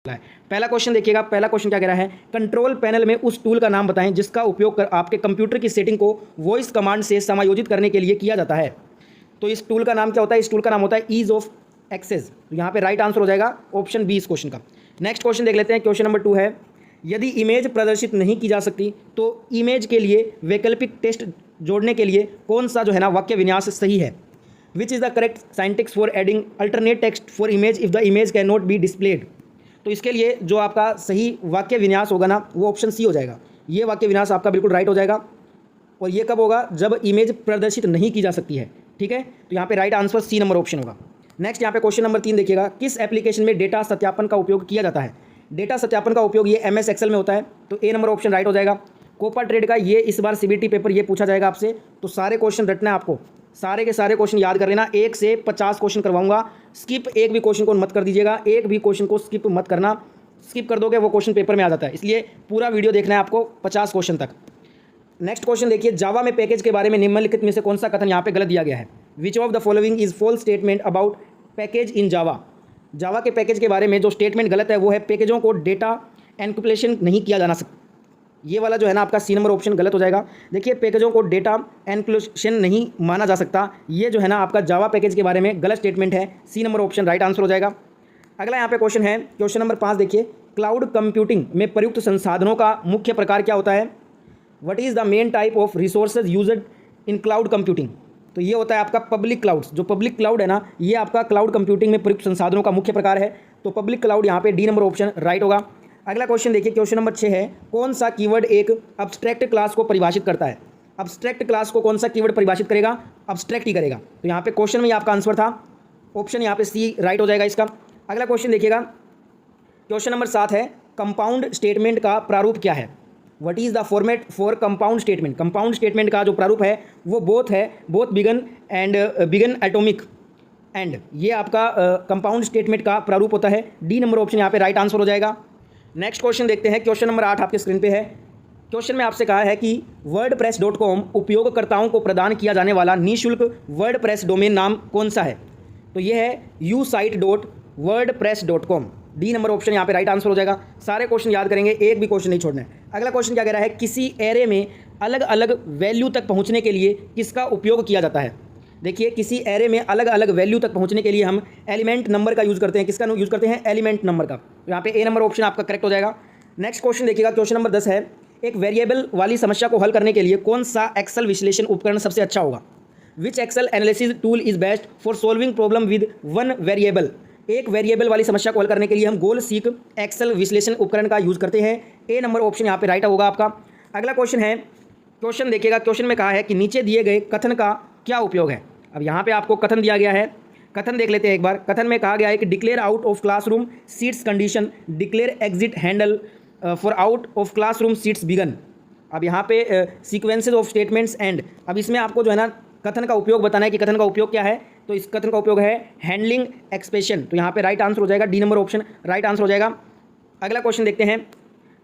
है। पहला क्वेश्चन देखिएगा, पहला क्वेश्चन क्या कह रहा है, कंट्रोल पैनल में उस टूल का नाम बताएं जिसका उपयोग कर आपके कंप्यूटर की सेटिंग को वॉइस कमांड से समायोजित करने के लिए किया जाता है। तो इस टूल का नाम क्या होता है, इस टूल का नाम होता है ईज ऑफ एक्सेस। तो यहाँ पे राइट आंसर हो जाएगा ऑप्शन बी इस क्वेश्चन का। नेक्स्ट क्वेश्चन देख लेते हैं, क्वेश्चन नंबर 2 है, यदि इमेज प्रदर्शित नहीं की जा सकती तो इमेज के लिए वैकल्पिक टेक्स्ट जोड़ने के लिए कौन सा जो है ना वाक्य विन्यास सही है। Which is the correct syntax for adding alternate text for image if the image can not be displayed. तो इसके लिए जो आपका सही वाक्य विन्यास होगा ना वो ऑप्शन सी हो जाएगा। ये वाक्य विन्यास आपका बिल्कुल राइट हो जाएगा। और ये कब होगा, जब इमेज प्रदर्शित नहीं की जा सकती है। ठीक है, तो यहाँ पे right answer C number option होगा। नेक्स्ट यहाँ पे क्वेश्चन नंबर 3 देखिएगा, किस एप्लीकेशन में डेटा सत्यापन का उपयोग किया जाता है। डेटा सत्यापन का उपयोग ये MS एक्सेल में होता है, तो ए नंबर ऑप्शन राइट हो जाएगा। कोपा ट्रेड का ये इस बार CBT पेपर ये पूछा जाएगा आपसे, तो सारे क्वेश्चन रटना है आपको, सारे के सारे क्वेश्चन याद कर लेना। 1 से 50 क्वेश्चन करवाऊंगा, स्किप एक भी क्वेश्चन को मत कर दीजिएगा, एक भी क्वेश्चन को स्किप मत करना। स्किप कर दोगे वो क्वेश्चन पेपर में आ जाता है, इसलिए पूरा वीडियो देखना है आपको 50 क्वेश्चन तक। नेक्स्ट क्वेश्चन देखिए, जावा में पैकेज के बारे में निम्नलिखित में से कौन सा कथन यहाँ पे गलत दिया गया है। Which of the following is false statement about package in Java. Java के पैकेज के बारे में जो स्टेटमेंट गलत है वो है पैकेजों को डेटा एनक्रिप्शन नहीं किया जाना सकता। ये वाला जो है ना आपका सी नंबर ऑप्शन गलत हो जाएगा। देखिए, पैकेजों को डेटा एनक्रिप्शन नहीं माना जा सकता, ये जो है ना आपका जावा पैकेज के बारे में गलत स्टेटमेंट है। C number option right answer हो जाएगा। अगला यहाँ पे क्वेश्चन है, क्वेश्चन नंबर 5 देखिए, क्लाउड कंप्यूटिंग में प्रयुक्त संसाधनों का मुख्य प्रकार क्या होता है। What is the main type of resources used in cloud computing. तो ये होता है आपका पब्लिक क्लाउड। जो पब्लिक क्लाउड है ना, ये आपका क्लाउड कंप्यूटिंग में प्रयुक्त संसाधनों का मुख्य प्रकार है। तो पब्लिक क्लाउड यहाँ पे डी नंबर ऑप्शन राइट होगा। अगला क्वेश्चन देखिए, क्वेश्चन नंबर 6 है, कौन सा कीवर्ड एक अब्स्ट्रैक्ट क्लास को परिभाषित करता है। अब्स्ट्रैक्ट क्लास को कौन सा कीवर्ड परिभाषित करेगा, अब्स्ट्रैक्ट ही करेगा। तो यहाँ पे क्वेश्चन में आपका आंसर था ऑप्शन यहाँ पे सी राइट हो जाएगा इसका। अगला क्वेश्चन देखिएगा, क्वेश्चन नंबर 7 है, कंपाउंड स्टेटमेंट का प्रारूप क्या है। What is the format for compound statement. Compound statement का जो प्रारूप है वो बोथ है, both begin and begin atomic and, ये आपका कंपाउंड स्टेटमेंट का प्रारूप होता है। डी नंबर ऑप्शन यहाँ पे राइट आंसर हो जाएगा। नेक्स्ट क्वेश्चन देखते हैं, क्वेश्चन नंबर 8 आपके स्क्रीन पे है। क्वेश्चन में आपसे कहा है कि wordpress.com उपयोगकर्ताओं को प्रदान किया जाने वाला निःशुल्क वर्डप्रेस डोमेन नाम कौन सा है। तो ये है usite.wordpress.com। डी नंबर ऑप्शन यहाँ पे राइट आंसर हो जाएगा। सारे क्वेश्चन याद करेंगे, एक भी क्वेश्चन नहीं छोड़ना है। अगला क्वेश्चन क्या कह रहा है, किसी एरे में अलग अलग वैल्यू तक पहुँचने के लिए किसका उपयोग किया जाता है। देखिए, किसी एरे में अलग अलग वैल्यू तक पहुँचने के लिए हम एलिमेंट नंबर का यूज़ करते हैं। किसका यूज़ करते हैं, एलिमेंट नंबर का। तो यहाँ पे ए नंबर ऑप्शन आपका करेक्ट हो जाएगा। नेक्स्ट क्वेश्चन देखिएगा, क्वेश्चन नंबर 10 है, एक वेरिएबल वाली समस्या को हल करने के लिए कौन सा एक्सेल विश्लेषण उपकरण सबसे अच्छा होगा। Which Excel analysis tool is best for solving problem with one variable. एक वेरिएबल वाली समस्या को हल करने के लिए हम गोल सीक एक्सेल विश्लेषण उपकरण का यूज़ करते हैं। ए नंबर ऑप्शन यहाँ पे राइट होगा आपका। अगला क्वेश्चन है, क्वेश्चन देखिएगा, क्वेश्चन में कहा है कि नीचे दिए गए कथन का क्या उपयोग है। अब यहाँ पे आपको कथन दिया गया है, कथन देख लेते हैं एक बार। कथन में कहा गया है कि declare out of classroom seats condition, declare exit handle for out of classroom seats begin. अब यहाँ पे सीक्वेंसेज ऑफ स्टेटमेंट्स एंड, अब इसमें आपको जो है ना कथन का उपयोग बताना है कि कथन का उपयोग क्या है। तो इस कथन का उपयोग है हैंडलिंग एक्सप्रेशन। तो यहाँ पे राइट आंसर हो जाएगा, D number option right answer हो जाएगा। अगला क्वेश्चन देखते हैं,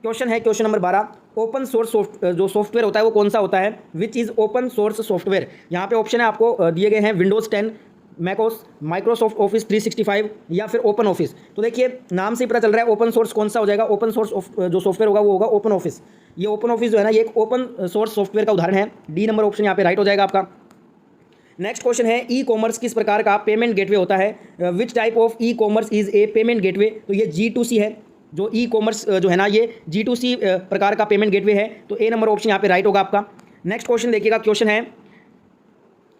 क्वेश्चन है क्वेश्चन नंबर 12, ओपन सोर्स जो सॉफ्टवेयर होता है वो कौन सा होता है। Which is open source software. यहाँ पे ऑप्शन है आपको दिए गए हैं, विंडोज़ 10, मैकोस, माइक्रोसॉफ्ट ऑफिस 365 या फिर ओपन ऑफिस। तो देखिए, नाम से ही पता चल रहा है ओपन सोर्स कौन सा हो जाएगा। ओपन सोर्स जो सॉफ्टवेयर होगा वो होगा ओपन ऑफिस। ये ओपन ऑफिस जो है ना, ये एक ओपन सोर्स सॉफ्टवेयर का उदाहरण है। डी नंबर ऑप्शन यहाँ पे राइट हो जाएगा आपका। नेक्स्ट क्वेश्चन है, ई कॉमर्स किस प्रकार का पेमेंट गेटवे होता है। Which type of e commerce is a payment gateway. तो ये G2C है। जो ई कॉमर्स जो है ना, ये G2C प्रकार का पेमेंट गेटवे है। तो ए नंबर ऑप्शन यहाँ पे राइट होगा आपका। नेक्स्ट क्वेश्चन देखिएगा, क्वेश्चन है,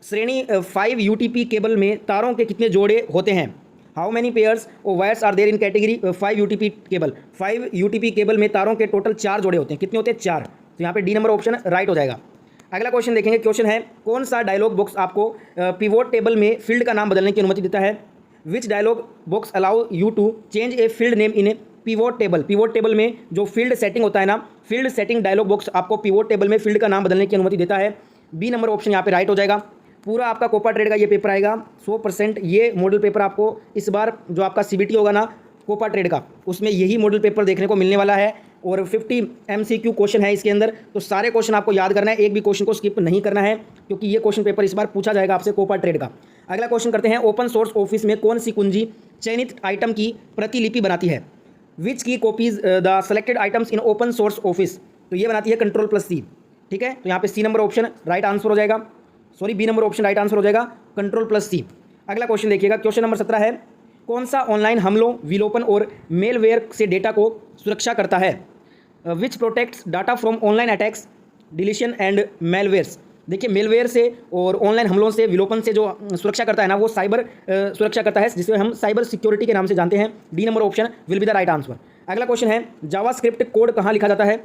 श्रेणी 5 UTP केबल में तारों के कितने जोड़े होते हैं। How many pairs of wires are there in category 5 UTP cable. 5 UTP cable में तारों के टोटल 4 जोड़े होते हैं। कितने होते हैं, 4। तो यहाँ पे डी नंबर ऑप्शन राइट हो जाएगा। अगला क्वेश्चन देखेंगे, क्वेश्चन है, कौन सा डायलॉग बॉक्स आपको पिवोट टेबल में फील्ड का नाम बदलने की अनुमति देता है। Which dialog box allow you to change a field name in a pivot table. Pivot table में जो फील्ड सेटिंग होता है ना, फील्ड सेटिंग डायलॉग बॉक्स आपको पिवोट टेबल में फील्ड का नाम बदलने की अनुमति देता है। बी नंबर ऑप्शन यहाँ पे राइट हो जाएगा। पूरा आपका कोपा ट्रेड का ये पेपर आएगा 100%। ये मॉडल पेपर आपको इस बार जो आपका CBT होगा ना कोपा ट्रेड का, उसमें यही मॉडल पेपर देखने को मिलने वाला है। और 50 MCQ क्वेश्चन है इसके अंदर। तो सारे क्वेश्चन आपको याद करना है, एक भी क्वेश्चन को स्किप नहीं करना है, क्योंकि ये क्वेश्चन पेपर इस बार पूछा जाएगा आपसे कोपा ट्रेड का। अगला क्वेश्चन करते हैं, ओपन सोर्स ऑफिस में कौन सी कुंजी चयनित आइटम की प्रतिलिपि बनाती है। विच की copies the selected items in open source office, तो ये बनाती है Ctrl+C, ठीक है। तो यहाँ पे C number option right answer हो जाएगा, sorry B number option right answer हो जाएगा, Ctrl+C। अगला क्वेश्चन देखिएगा, क्वेश्चन नंबर 17 है, कौन सा ऑनलाइन हमलों, विलोपन और मेलवेयर से डेटा को सुरक्षा करता है? Which protects data from online attacks, deletion and malwares. देखिए मेलवेयर से और ऑनलाइन हमलों से, विलोपन से जो सुरक्षा करता है ना, वो साइबर सुरक्षा करता है, जिसे हम साइबर सिक्योरिटी के नाम से जानते हैं। D number option will be the right answer. अगला क्वेश्चन है, जावास्क्रिप्ट कोड कहाँ लिखा जाता है?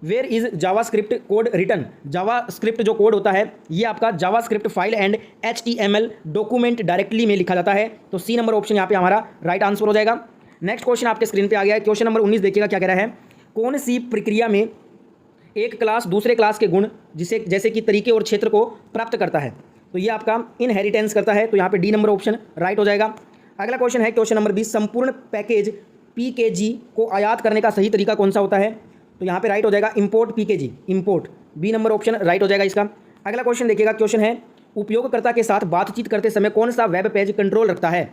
Where is JavaScript code written? JavaScript जो कोड होता है ये आपका JavaScript file and HTML document directly में लिखा जाता है। तो सी नंबर ऑप्शन यहाँ पे हमारा राइट आंसर हो जाएगा। नेक्स्ट क्वेश्चन आपके स्क्रीन पे आ गया है, क्वेश्चन नंबर 19 देखिएगा क्या कह रहा है, कौन सी प्रक्रिया में एक क्लास दूसरे क्लास के गुण जिसे जैसे कि तरीके और क्षेत्र को प्राप्त करता है? तो ये आपका इनहेरिटेंस करता है, तो यहाँ पे डी नंबर ऑप्शन राइट हो जाएगा। अगला क्वेश्चन है क्वेश्चन नंबर 20, संपूर्ण पैकेज PKG को आयात करने का सही तरीका कौन सा होता है? तो यहाँ पे राइट हो जाएगा import PKG, import, B number option right हो जाएगा इसका। अगला क्वेश्चन देखिएगा, क्वेश्चन है, उपयोगकर्ता के साथ बातचीत करते समय कौन सा वेब पेज कंट्रोल रखता है?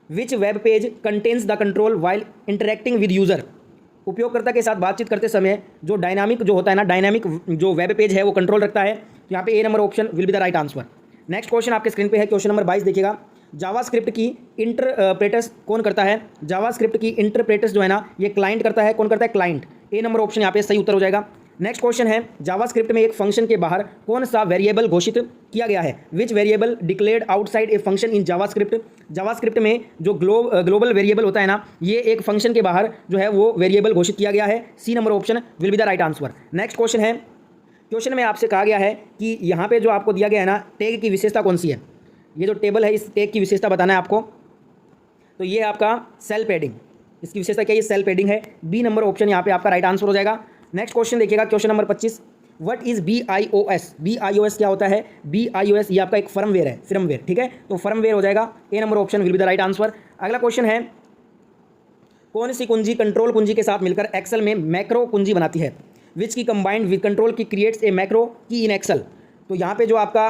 Which web page contains the control while interacting with user? उपयोगकर्ता के साथ बातचीत करते समय जो डायनामिक जो होता है ना, डायनामिक जो वेब पेज है वो कंट्रोल रखता है। तो यहाँ पे A number option will be the right answer. Next question आपके स्क्रीन पे है, क्वेश्चन नंबर 22 देखिएगा, जावास्क्रिप्ट की इंटरप्रेटर्स कौन करता है? जावास्क्रिप्ट की इंटरप्रेटर्स जो है ना, ये क्लाइंट करता है। कौन करता है? क्लाइंट। ए नंबर ऑप्शन यहाँ पे सही उत्तर हो जाएगा। नेक्स्ट क्वेश्चन है, जावास्क्रिप्ट में एक फंक्शन के बाहर कौन सा वेरिएबल घोषित किया गया है? Which variable declared outside a function in JavaScript? JavaScript में जो ग्लोबल वेरिएबल होता है ना, ये एक फंक्शन के बाहर जो है वो वेरिएबल घोषित किया गया है। C number option will be the right answer. Next question है, क्वेश्चन में आपसे कहा गया है कि यहाँ पे जो आपको दिया गया है ना, टैग की विशेषता कौन सी है? ये जो टेबल है, इस टैग की विशेषता बताना है आपको। तो ये आपका सेल पैडिंग, इसकी विशेषता क्या है? ये सेल पैडिंग है। बी नंबर ऑप्शन यहाँ पे आपका राइट आंसर हो जाएगा। नेक्स्ट क्वेश्चन देखिएगा, question number 25, what is BIOS? BIOS क्या होता है? BIOS ये आपका एक फर्मवेयर है, फर्मवेयर, ठीक है। तो फर्मवेयर हो जाएगा, A number option will be the right answer. अगला क्वेश्चन है, कौन सी कुंजी कंट्रोल कुंजी के साथ मिलकर एक्सेल में मैक्रो कुंजी बनाती है? विच की कंबाइंड विद कंट्रोल की क्रिएट्स ए मैक्रो की इन एक्सेल? तो यहाँ पे जो आपका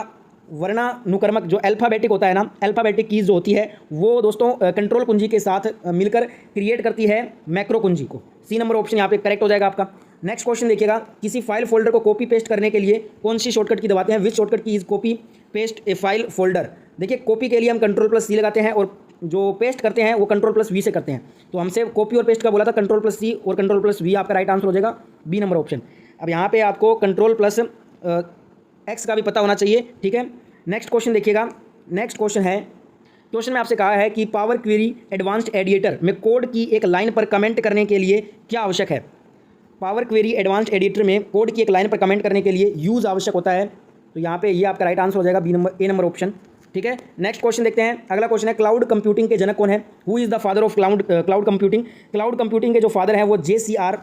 वर्णानुक्रमक जो अल्फ़ाबेटिक होता है ना, अल्फ़ाबेटिक कीज जो होती है वो दोस्तों कंट्रोल कुंजी के साथ मिलकर क्रिएट करती है मैक्रो कुंजी को। सी नंबर ऑप्शन यहाँ पे करेक्ट हो जाएगा आपका। नेक्स्ट क्वेश्चन देखिएगा, किसी फाइल फोल्डर को कॉपी पेस्ट करने के लिए कौन सी शॉर्टकट की दबाते हैं? विच शॉर्टकट की is copy paste A file folder? देखिए कॉपी के लिए हम Ctrl+C लगाते हैं और जो पेस्ट करते हैं वो Ctrl+V से करते हैं। तो हमसे कॉपी और पेस्ट का बोला था, Ctrl+C और Ctrl+V आपका राइट आंसर हो जाएगा, बी नंबर ऑप्शन। अब यहाँ पे आपको Ctrl+X का भी पता होना चाहिए, ठीक है। नेक्स्ट क्वेश्चन देखिएगा, नेक्स्ट क्वेश्चन है, क्वेश्चन में आपसे कहा है कि पावर क्वेरी एडवांस्ड एडिटर में कोड की एक लाइन पर कमेंट करने के लिए क्या आवश्यक है? पावर क्वेरी एडवांस्ड एडिटर में कोड की एक लाइन पर कमेंट करने के लिए यूज़ आवश्यक होता है। तो यहाँ पे ये आपका राइट आंसर हो जाएगा, ए नंबर ऑप्शन, ठीक है। नेक्स्ट क्वेश्चन देखते हैं। अगला क्वेश्चन है, क्लाउड कंप्यूटिंग के जनक कौन है? Who is the father of cloud computing? Cloud computing के जो फादर हैं वो JCR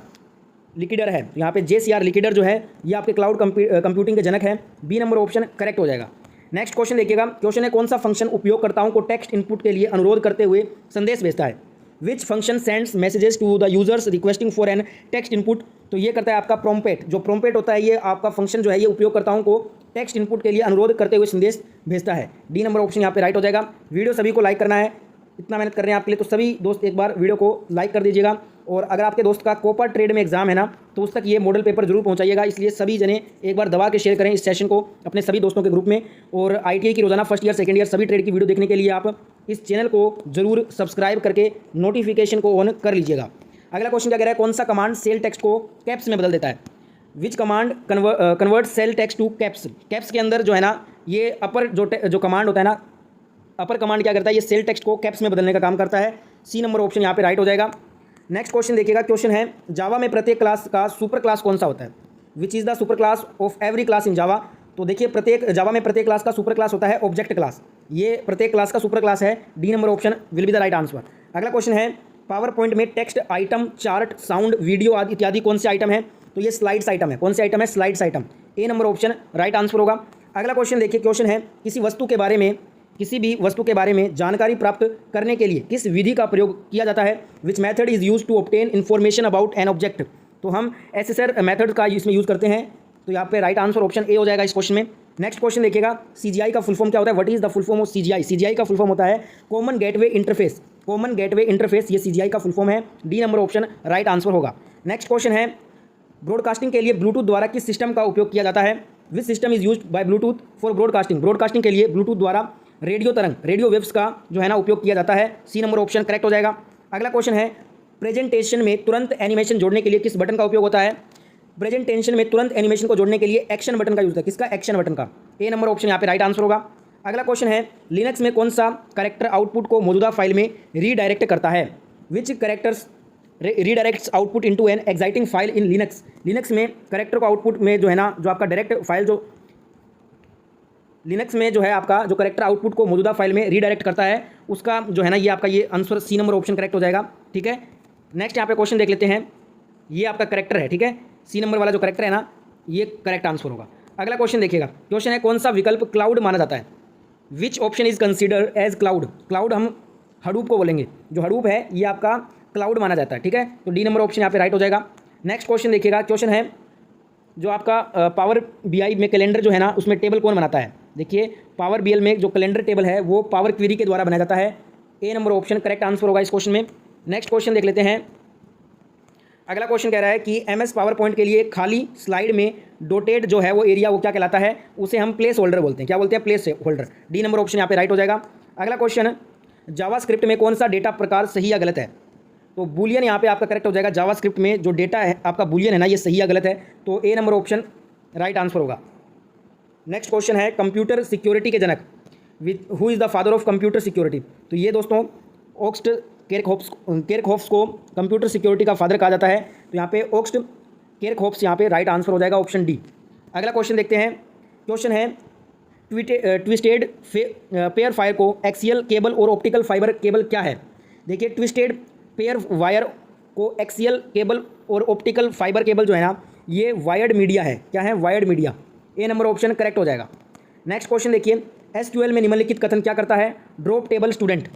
लिकिडर है। यहाँ पे JCR लिकिडर जो है ये आपके क्लाउड कंप्यूटिंग के जनक हैं। बी नंबर ऑप्शन करेक्ट हो जाएगा। नेक्स्ट क्वेश्चन देखिएगा, क्वेश्चन है, कौन सा फंक्शन उपयोगकर्ताओं को टेक्स्ट इनपुट के लिए अनुरोध करते हुए संदेश भेजता है? Which function sends messages to the users requesting for an text input? तो ये करता है आपका प्रोम्पेट। जो प्रोम्पेट होता है ये आपका फंक्शन जो है ये उपयोगकर्ताओं को टेक्स्ट इनपुट के लिए अनुरोध करते हुए संदेश भेजता है। डी नंबर ऑप्शन यहाँ पे राइट हो जाएगा। वीडियो सभी को लाइक करना है, इतना मेहनत कर रहे हैं आपके लिए, तो सभी दोस्त एक बार वीडियो को लाइक कर दीजिएगा। और अगर आपके दोस्त का कोपा ट्रेड में एग्जाम है ना, तो उस तक ये मॉडल पेपर जरूर पहुंचाइएगा। इसलिए सभी जने एक बार दबा के शेयर करें इस सेशन को अपने सभी दोस्तों के ग्रुप में। और ITI की रोजाना फर्स्ट ईयर सेकंड ईयर सभी ट्रेड की वीडियो देखने के लिए आप इस चैनल को जरूर सब्सक्राइब करके नोटिफिकेशन को ऑन कर लीजिएगा। अगला क्वेश्चन क्या कह रहा है, कौन सा कमांड सेल टेक्स्ट को कैप्स में बदल देता है? Which command convert cell text to caps? Caps के अंदर जो है ना, ये अपर जो कमांड होता है ना, अपर कमांड क्या करता है, ये सेल टेक्स्ट को कैप्स में बदलने का काम करता है। सी नंबर ऑप्शन यहाँ पे राइट हो जाएगा। नेक्स्ट क्वेश्चन देखिएगा, क्वेश्चन है, जावा में प्रत्येक क्लास का सुपर क्लास कौन सा होता है? Which is the super class of every class in Java? तो देखिए प्रत्येक जावा में प्रत्येक क्लास का सुपर क्लास होता है ऑब्जेक्ट क्लास। ये प्रत्येक क्लास का सुपर क्लास है। D number option will be the right answer. अगला क्वेश्चन है, पावर पॉइंट में text item, chart, sound, video आदि इत्यादि कौन से आइटम है? तो ये स्लाइड्स आइटम है। कौन से आइटम है? Slides item. A number option right answer होगा। अगला क्वेश्चन देखिए, क्वेश्चन है, किसी भी वस्तु के बारे में जानकारी प्राप्त करने के लिए किस विधि का प्रयोग किया जाता है? Which method is use to obtain information about an object? तो हम SSR मेथड का इसमें यूज़ करते हैं। तो यहाँ पे राइट आंसर ऑप्शन ए हो जाएगा इस क्वेश्चन में। नेक्स्ट क्वेश्चन देखिएगा, CGI का फुल फॉर्म क्या होता है? What is the full form of CGI? CGI का फुल फॉर्म होता है common gateway interface. Common gateway interface, ये CGI का फुल फॉर्म है। D number option right answer होगा। नेक्स्ट क्वेश्चन है, ब्रॉडकास्टिंग के लिए ब्लूटूथ द्वारा किस सिस्टम का उपयोग किया जाता है? Which system is used by Bluetooth for broadcasting? Broadcasting के लिए ब्लूटूथ द्वारा रेडियो तरंग, रेडियो वेव्स का जो है ना उपयोग किया जाता है। सी नंबर ऑप्शन करेक्ट हो जाएगा। अगला क्वेश्चन है, प्रेजेंटेशन में तुरंत एनिमेशन जोड़ने के लिए किस बटन का उपयोग होता है? प्रेजेंटेशन में तुरंत एनिमेशन को जोड़ने के लिए एक्शन बटन का यूज होता है। किसका? एक्शन बटन का। ए नंबर ऑप्शन यहाँ पे राइट आंसर होगा। अगला क्वेश्चन है, लिनक्स में कौन सा कैरेक्टर आउटपुट को मौजूदा फाइल में रीडायरेक्ट करता है? Which characters redirects output into an existing file in Linux? Linux में कैरेक्टर को आउटपुट में जो है ना, जो आपका डायरेक्ट फाइल जो लिनक्स में जो है आपका जो कैरेक्टर आउटपुट को मौजूदा फाइल में रीडायरेक्ट करता है, उसका जो है ना, ये आपका ये answer C number option correct हो जाएगा। ठीक है, नेक्स्ट यहाँ पे क्वेश्चन देख लेते हैं। ये आपका करेक्टर है। ठीक है, सी नंबर वाला जो करेक्टर है ना, ये करेक्ट आंसर होगा। अगला क्वेश्चन देखिएगा, क्वेश्चन है, कौन सा विकल्प क्लाउड माना जाता है? Which option is consider as cloud? Cloud हम हडूप को बोलेंगे, जो हडूप है ये आपका क्लाउड माना जाता है। ठीक है, तो डी नंबर ऑप्शन यहाँ पे राइट हो जाएगा। नेक्स्ट क्वेश्चन देखिएगा, क्वेश्चन है, जो आपका पावर BI में कैलेंडर जो है ना, उसमें टेबल कौन बनाता है? देखिए, पावर BI में जो कैलेंडर टेबल है वो पावर क्वेरी के द्वारा बनाया जाता है। ए नंबर ऑप्शन करेक्ट आंसर होगा इस क्वेश्चन में। नेक्स्ट क्वेश्चन देख लेते हैं। अगला क्वेश्चन कह रहा है कि MS पावर पॉइंट के लिए खाली स्लाइड में डोटेड जो है वो एरिया, वो क्या कहलाता है? उसे हम प्लेस होल्डर बोलते हैं। क्या बोलते हैं? Place holder. D number option यहाँ पे राइट हो जाएगा। अगला क्वेश्चन, जावास्क्रिप्ट में कौन सा डेटा प्रकार सही या गलत है? तो बूलियन यहाँ पे आपका करेक्ट हो जाएगा। जावास्क्रिप्ट में जो डेटा है आपका बूलियन है ना, ये सही या गलत है, तो A number option right answer होगा। नेक्स्ट क्वेश्चन है, कंप्यूटर सिक्योरिटी के जनक, who is the father of computer security? तो ये दोस्तों ऑक्स्ट केरकहोफ्स को कंप्यूटर सिक्योरिटी का फादर कहा जाता है। तो यहाँ पे ऑक्स्ट केरकहोफ्स यहाँ पे राइट आंसर हो जाएगा, ऑप्शन डी। अगला क्वेश्चन देखते हैं। क्वेश्चन है, twisted pair wire coaxial cable और ऑप्टिकल फाइबर केबल क्या है? देखिए, twisted pair wire coaxial cable और ऑप्टिकल फाइबर केबल जो है ना, ये वायर्ड मीडिया है। क्या है? Wired media. A number option correct हो जाएगा। नेक्स्ट क्वेश्चन देखिए, SQL में निम्नलिखित कथन क्या करता है? Drop table student.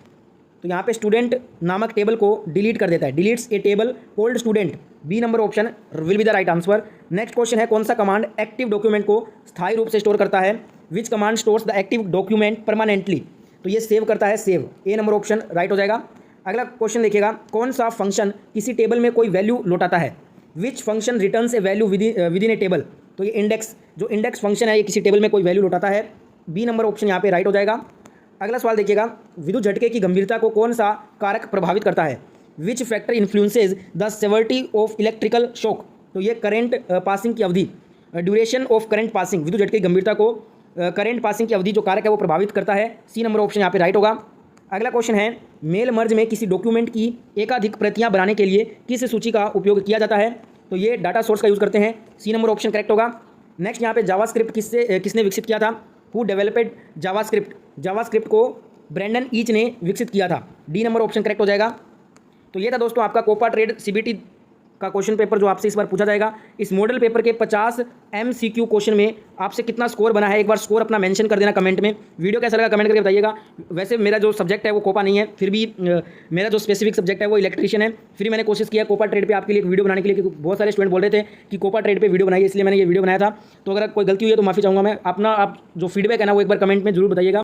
तो यहाँ पे स्टूडेंट नामक टेबल को डिलीट कर देता है, deletes a table called student. B number option will be the right answer. Next question है, कौन सा कमांड एक्टिव डॉक्यूमेंट को स्थायी रूप से स्टोर करता है? Which command stores the active document permanently? तो ये सेव करता है, सेव। ए नंबर ऑप्शन राइट हो जाएगा। अगला क्वेश्चन देखिएगा, कौन सा फंक्शन किसी टेबल में कोई वैल्यू लौटाता है? Which function returns A value with in A table? तो ये इंडेक्स, जो इंडेक्स फंक्शन है, ये किसी टेबल में कोई वैल्यू लौटाता है। बी नंबर ऑप्शन यहाँ पे राइट हो जाएगा। अगला सवाल देखिएगा, विद्युत झटके की गंभीरता को कौन सा कारक प्रभावित करता है? Which factor influences the severity of electrical shock? तो ये करंट पासिंग की अवधि, ड्यूरेशन ऑफ करंट पासिंग, विद्युत झटके की गंभीरता को करंट पासिंग की अवधि जो कारक है वो प्रभावित करता है। सी नंबर ऑप्शन यहाँ पे राइट होगा। अगला क्वेश्चन है, मेल मर्ज में किसी डॉक्यूमेंट की एकाधिक प्रतियां बनाने के लिए किस सूची का उपयोग किया जाता है? तो ये डाटा सोर्स का यूज़ करते हैं। सी नंबर ऑप्शन करेक्ट होगा। नेक्स्ट यहाँ पे जावास्क्रिप्ट किसने विकसित किया था? Who developed JavaScript? जावास्क्रिप्ट को ब्रेंडन ईच ने विकसित किया था। डी नंबर ऑप्शन करेक्ट हो जाएगा। तो ये था दोस्तों आपका कोपा ट्रेड CBT का क्वेश्चन पेपर जो आपसे इस बार पूछा जाएगा। इस मॉडल पेपर के 50 MCQ क्वेश्चन में आपसे कितना स्कोर बना है, एक बार स्कोर अपना मेंशन कर देना कमेंट में। वीडियो कैसा लगा कमेंट करके बताइएगा। वैसे मेरा जो सब्जेक्ट है वो कोपा नहीं है, फिर भी मेरा जो स्पेसिफिक सब्जेक्ट है वो इलेक्ट्रीशियन है। फिर मैंने कोशिश किया कोपा ट्रेड पे आपके लिए एक वीडियो बनाने के लिए, क्योंकि बहुत सारे स्टूडेंट बोल रहे थे कि कोपा ट्रेड पे वीडियो बनाइए, इसलिए मैंने ये वीडियो बनाया था। तो अगर कोई गलती हुई है तो माफ़ी चाहूँगा मैं। अपना आप जो फीडबैक है ना वो एक बार कमेंट में जरूर बताइएगा।